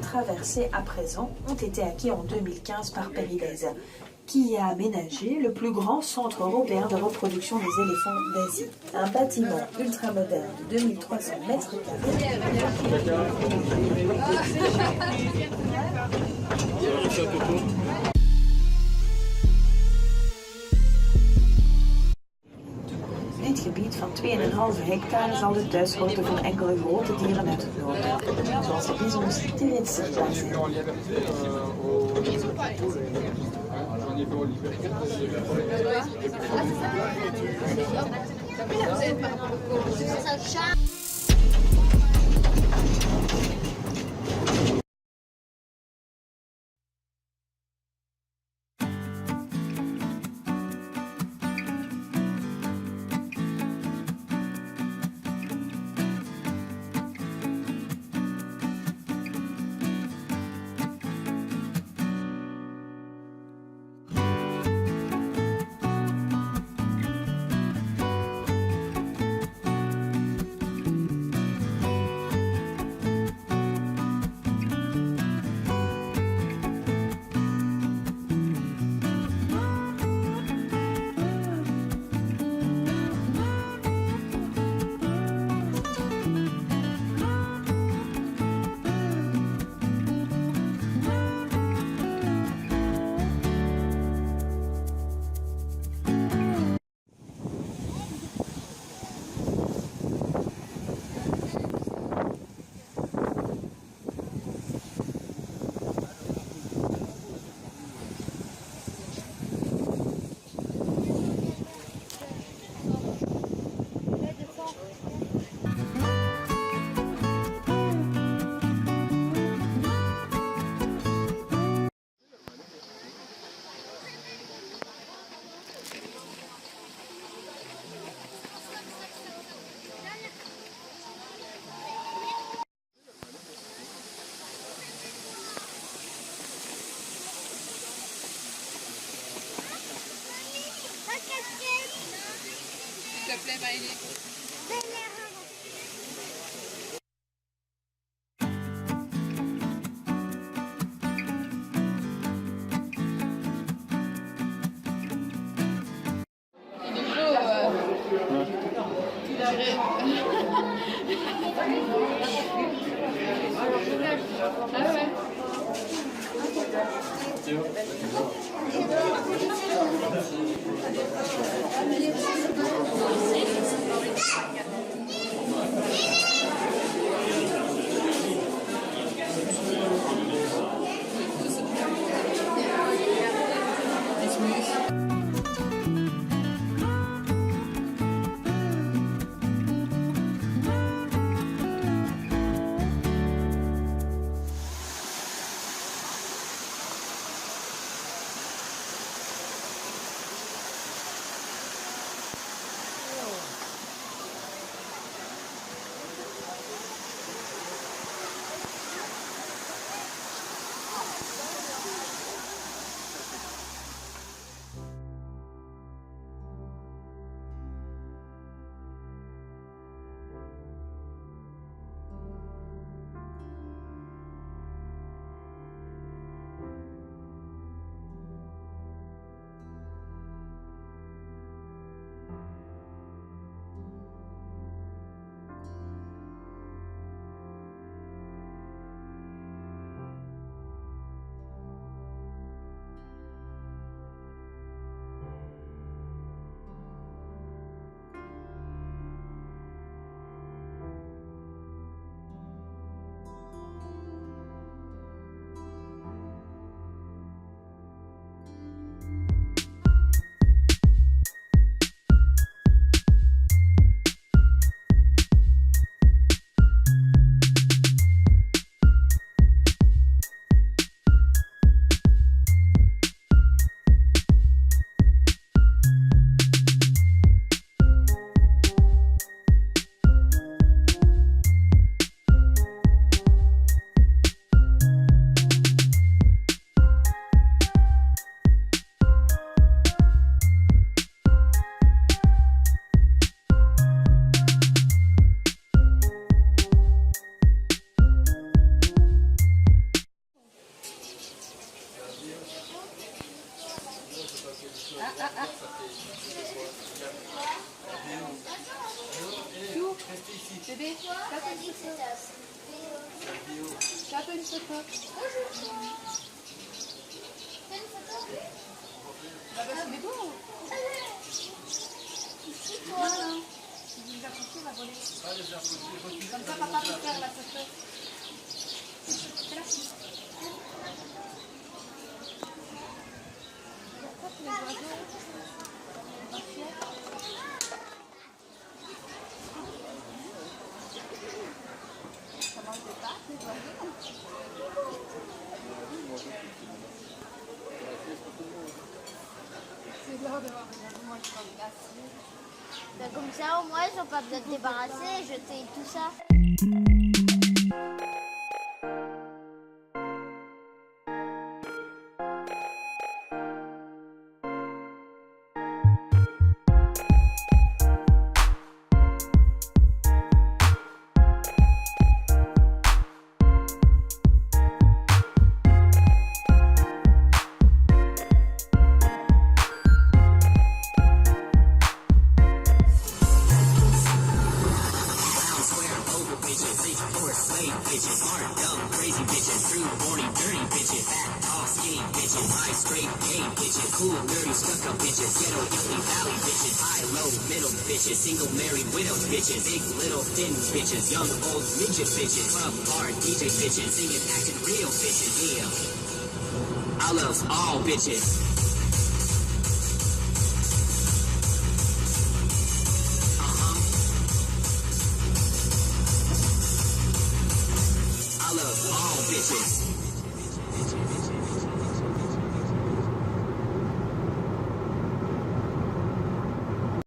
Traversés à présent ont été acquis en 2015 par Pairidaiza, qui y a aménagé le plus grand centre européen de reproduction des éléphants d'Asie. Un bâtiment ultramoderne de 2300 mètres carrés. Dit gebied van 2,5 hectare zal de thuisgrootte van enkele grote dieren uit het noorden, zoals de bizons, de ritselen zijn. te plaît, Maëlie? Bébé, tape une photo. Tape une photo. Bah c'est beau. Non, non. Les approcher, va voler. Comme ça, papa peut faire la photo. C'est là. Les oiseaux. Ça mange des pâtes, les oiseaux. C'est l'heure de voir les oiseaux manger dans le glacier. Ben, comme ça, au moins, ils n'ont pas besoin de débarrasser et jeter tout ça. Bitches, hard, dumb, crazy bitches, true, horny, dirty bitches, fat, tall, skinny bitches, high, straight, gay bitches, cool, nerdy, stuck up bitches, ghetto, hippie, valley bitches, high, low, middle bitches, single, married, widow bitches, big, little, thin bitches, young, old, midget bitches, club, bar, DJ bitches, singing, acting real bitches, yeah. I love all bitches.